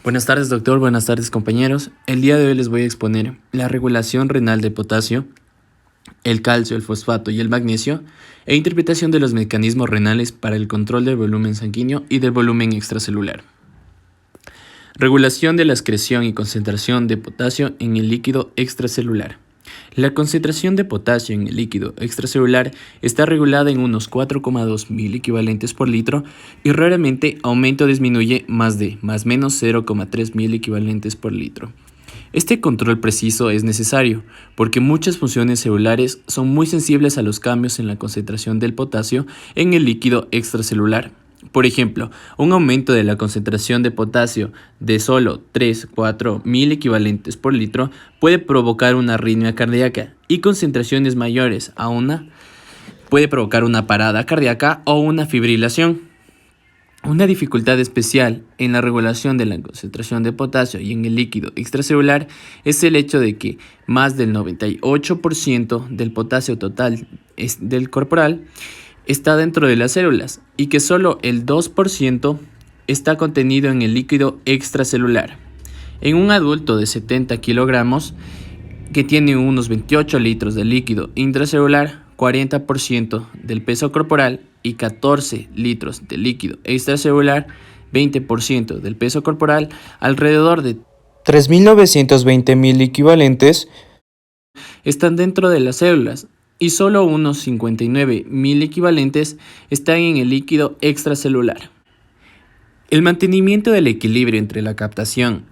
Buenas tardes, doctor. Buenas tardes, compañeros. El día de hoy les voy a exponer la regulación renal de potasio, el calcio, el fosfato y el magnesio e interpretación de los mecanismos renales para el control del volumen sanguíneo y del volumen extracelular. Regulación de la excreción y concentración de potasio en el líquido extracelular. La concentración de potasio en el líquido extracelular está regulada en unos 4,2 mil equivalentes por litro y raramente aumenta o disminuye más menos 0,3 mil equivalentes por litro. Este control preciso es necesario porque muchas funciones celulares son muy sensibles a los cambios en la concentración del potasio en el líquido extracelular. Por ejemplo, un aumento de la concentración de potasio de solo 3-4 mil equivalentes por litro puede provocar una arritmia cardíaca y concentraciones mayores a una puede provocar una parada cardíaca o una fibrilación. Una dificultad especial en la regulación de la concentración de potasio y en el líquido extracelular es el hecho de que más del 98% del potasio total del corporal está dentro de las células y que solo el 2% está contenido en el líquido extracelular. En un adulto de 70 kilogramos que tiene unos 28 litros de líquido intracelular, 40% del peso corporal y 14 litros de líquido extracelular, 20% del peso corporal, alrededor de 3.920 mil equivalentes están dentro de las células y solo unos 59 mil equivalentes están en el líquido extracelular. El mantenimiento del equilibrio entre la captación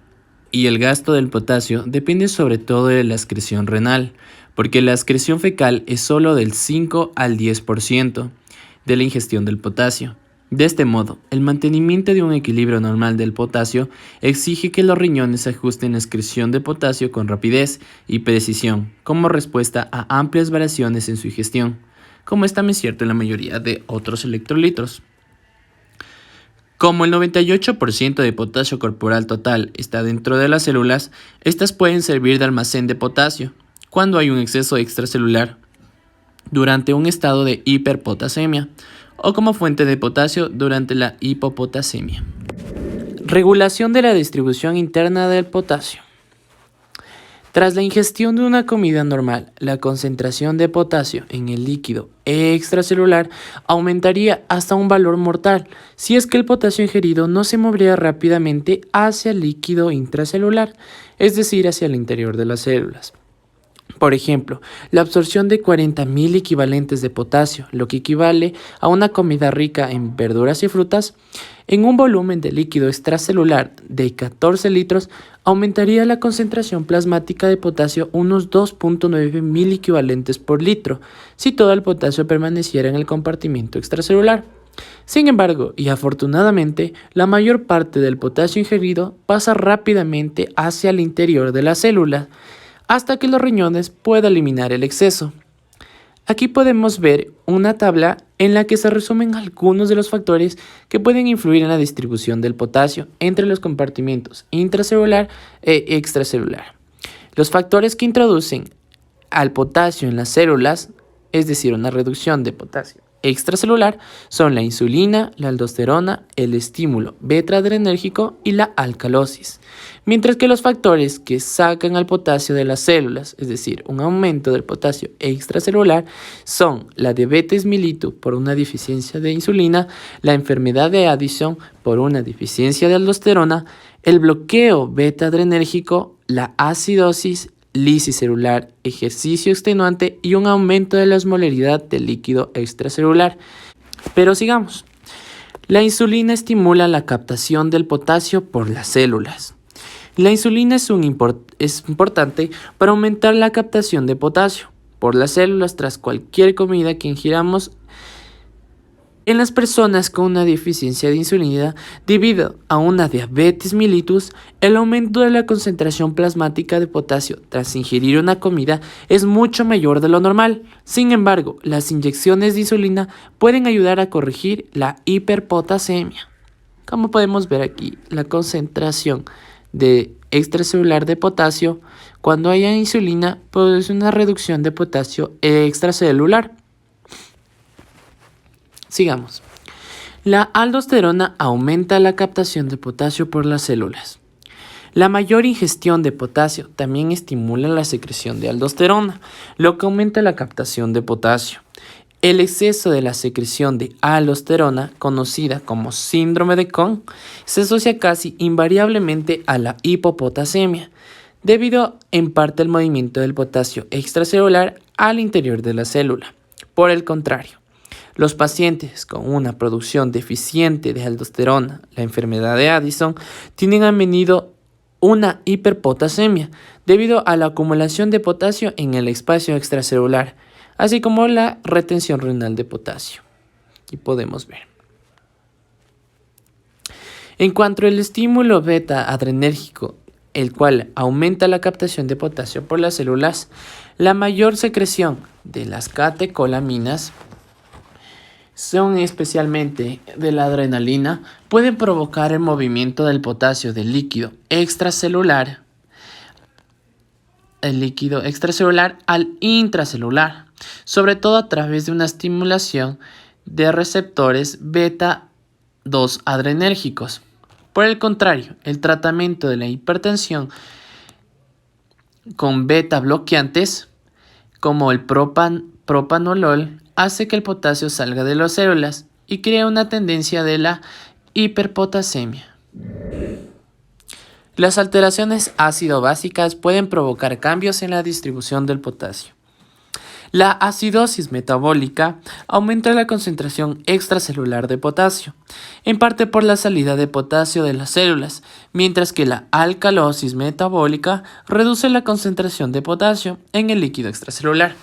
y el gasto del potasio depende sobre todo de la excreción renal, porque la excreción fecal es solo del 5 al 10% de la ingestión del potasio. De este modo, el mantenimiento de un equilibrio normal del potasio exige que los riñones ajusten la excreción de potasio con rapidez y precisión como respuesta a amplias variaciones en su ingestión, como es también cierto en la mayoría de otros electrolitos. Como el 98% de potasio corporal total está dentro de las células, estas pueden servir de almacén de potasio cuando hay un exceso extracelular durante un estado de hiperpotasemia o como fuente de potasio durante la hipopotasemia. Regulación de la distribución interna del potasio. Tras la ingestión de una comida normal, la concentración de potasio en el líquido extracelular aumentaría hasta un valor mortal si es que el potasio ingerido no se movería rápidamente hacia el líquido intracelular, es decir, hacia el interior de las células. Por ejemplo, la absorción de 40.000 equivalentes de potasio, lo que equivale a una comida rica en verduras y frutas, en un volumen de líquido extracelular de 14 litros, aumentaría la concentración plasmática de potasio unos 2.9 mil equivalentes por litro, si todo el potasio permaneciera en el compartimento extracelular. Sin embargo, y afortunadamente, la mayor parte del potasio ingerido pasa rápidamente hacia el interior de la célula, hasta que los riñones puedan eliminar el exceso. Aquí podemos ver una tabla en la que se resumen algunos de los factores que pueden influir en la distribución del potasio entre los compartimentos intracelular e extracelular. Los factores que introducen al potasio en las células, es decir, una reducción de potasio extracelular, son la insulina, la aldosterona, el estímulo beta-adrenérgico y la alcalosis. Mientras que los factores que sacan al potasio de las células, es decir, un aumento del potasio extracelular, son la diabetes mellitus por una deficiencia de insulina, la enfermedad de Addison por una deficiencia de aldosterona, el bloqueo beta-adrenérgico, la acidosis, lisis celular, ejercicio extenuante y un aumento de la osmolaridad del líquido extracelular. Pero sigamos. La insulina estimula la captación del potasio por las células. La insulina es importante para aumentar la captación de potasio por las células tras cualquier comida que ingiramos. En las personas con una deficiencia de insulina debido a una diabetes mellitus, el aumento de la concentración plasmática de potasio tras ingerir una comida es mucho mayor de lo normal. Sin embargo, las inyecciones de insulina pueden ayudar a corregir la hiperpotasemia. Como podemos ver aquí, la concentración de extracelular de potasio cuando haya insulina produce una reducción de potasio extracelular. Sigamos. La aldosterona aumenta la captación de potasio por las células. La mayor ingestión de potasio también estimula la secreción de aldosterona, lo que aumenta la captación de potasio. El exceso de la secreción de aldosterona, conocida como síndrome de Cohn, se asocia casi invariablemente a la hipopotasemia, debido en parte al movimiento del potasio extracelular al interior de la célula. Por el contrario, los pacientes con una producción deficiente de aldosterona, la enfermedad de Addison, tienen a menudo una hiperpotasemia debido a la acumulación de potasio en el espacio extracelular, así como la retención renal de potasio. Y podemos ver. En cuanto al estímulo beta adrenérgico, el cual aumenta la captación de potasio por las células, la mayor secreción de las catecolaminas, son especialmente de la adrenalina, pueden provocar el movimiento del potasio del líquido extracelular al intracelular, sobre todo a través de una estimulación de receptores beta 2 adrenérgicos. Por el contrario, el tratamiento de la hipertensión con beta bloqueantes, como el propanolol, hace que el potasio salga de las células y crea una tendencia de la hiperpotasemia. Las alteraciones ácido-básicas pueden provocar cambios en la distribución del potasio. La acidosis metabólica aumenta la concentración extracelular de potasio, en parte por la salida de potasio de las células, mientras que la alcalosis metabólica reduce la concentración de potasio en el líquido extracelular.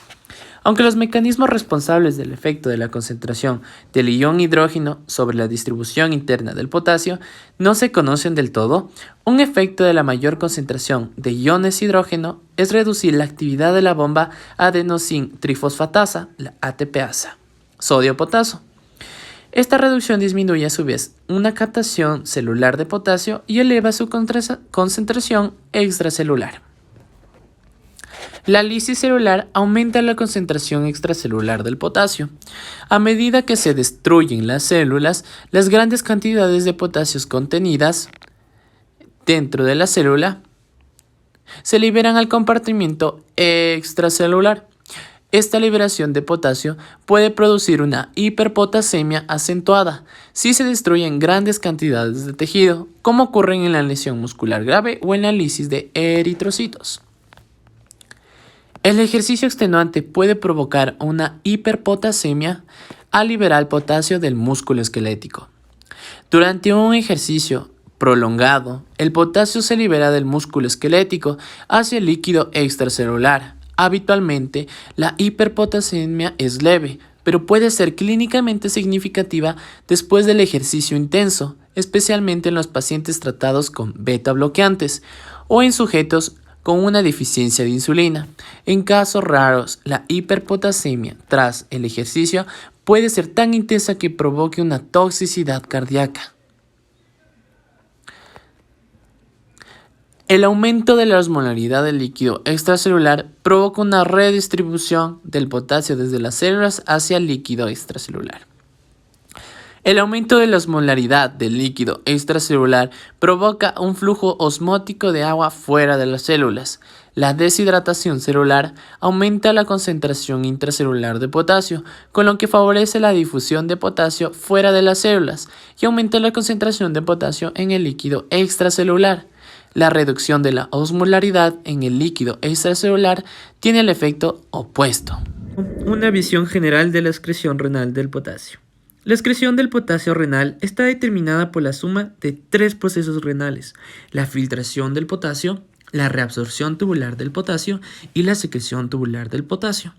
Aunque los mecanismos responsables del efecto de la concentración del ion hidrógeno sobre la distribución interna del potasio no se conocen del todo, un efecto de la mayor concentración de iones hidrógeno es reducir la actividad de la bomba adenosin-trifosfatasa, la ATPasa, sodio-potasio. Esta reducción disminuye a su vez una captación celular de potasio y eleva su concentración extracelular. La lisis celular aumenta la concentración extracelular del potasio. A medida que se destruyen las células, las grandes cantidades de potasios contenidas dentro de la célula se liberan al compartimiento extracelular. Esta liberación de potasio puede producir una hiperpotasemia acentuada si se destruyen grandes cantidades de tejido, como ocurre en la lesión muscular grave o en la lisis de eritrocitos. El ejercicio extenuante puede provocar una hiperpotasemia al liberar potasio del músculo esquelético. Durante un ejercicio prolongado, el potasio se libera del músculo esquelético hacia el líquido extracelular. Habitualmente, la hiperpotasemia es leve, pero puede ser clínicamente significativa después del ejercicio intenso, especialmente en los pacientes tratados con beta bloqueantes o en sujetos con una deficiencia de insulina. En casos raros, la hiperpotasemia tras el ejercicio puede ser tan intensa que provoque una toxicidad cardíaca. El aumento de la osmolaridad del líquido extracelular provoca una redistribución del potasio desde las células hacia el líquido extracelular. El aumento de la osmolaridad del líquido extracelular provoca un flujo osmótico de agua fuera de las células. La deshidratación celular aumenta la concentración intracelular de potasio, con lo que favorece la difusión de potasio fuera de las células y aumenta la concentración de potasio en el líquido extracelular. La reducción de la osmolaridad en el líquido extracelular tiene el efecto opuesto. Una visión general de la excreción renal del potasio. La excreción del potasio renal está determinada por la suma de tres procesos renales: la filtración del potasio, la reabsorción tubular del potasio y la secreción tubular del potasio.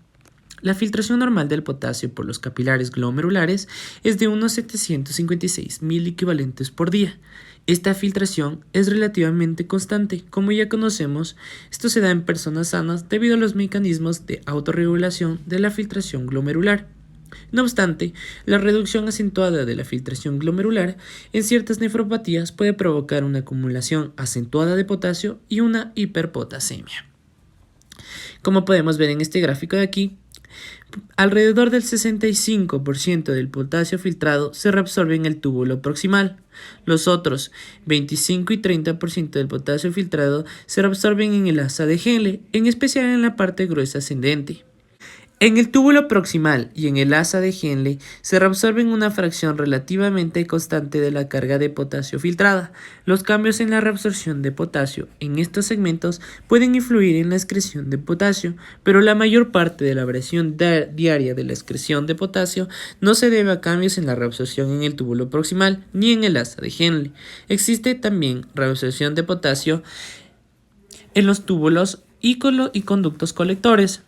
La filtración normal del potasio por los capilares glomerulares es de unos 756.000 equivalentes por día. Esta filtración es relativamente constante. Como ya conocemos, esto se da en personas sanas debido a los mecanismos de autorregulación de la filtración glomerular. No obstante, la reducción acentuada de la filtración glomerular en ciertas nefropatías puede provocar una acumulación acentuada de potasio y una hiperpotasemia. Como podemos ver en este gráfico de aquí, Alrededor del 65% del potasio filtrado se reabsorbe en el túbulo proximal. Los otros 25 y 30% del potasio filtrado se reabsorben en el asa de Henle, en especial en la parte gruesa ascendente. En el túbulo proximal y en el asa de Henle se reabsorben una fracción relativamente constante de la carga de potasio filtrada. Los cambios en la reabsorción de potasio en estos segmentos pueden influir en la excreción de potasio, pero la mayor parte de la variación diaria de la excreción de potasio no se debe a cambios en la reabsorción en el túbulo proximal ni en el asa de Henle. Existe también reabsorción de potasio en los túbulos y conductos colectores.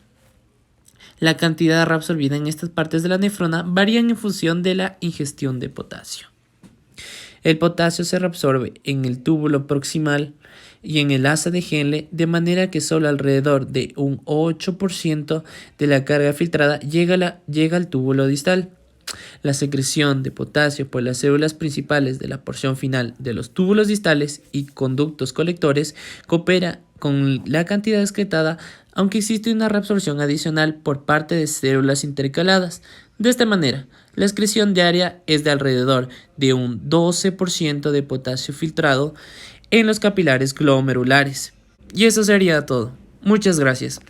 La cantidad reabsorbida en estas partes de la nefrona varían en función de la ingestión de potasio. El potasio se reabsorbe en el túbulo proximal y en el asa de Henle, de manera que solo alrededor de un 8% de la carga filtrada llega al túbulo distal. La secreción de potasio por las células principales de la porción final de los túbulos distales y conductos colectores coopera con la cantidad excretada, aunque existe una reabsorción adicional por parte de células intercaladas. De esta manera, la excreción diaria es de alrededor de un 12% de potasio filtrado en los capilares glomerulares. Y eso sería todo. Muchas gracias.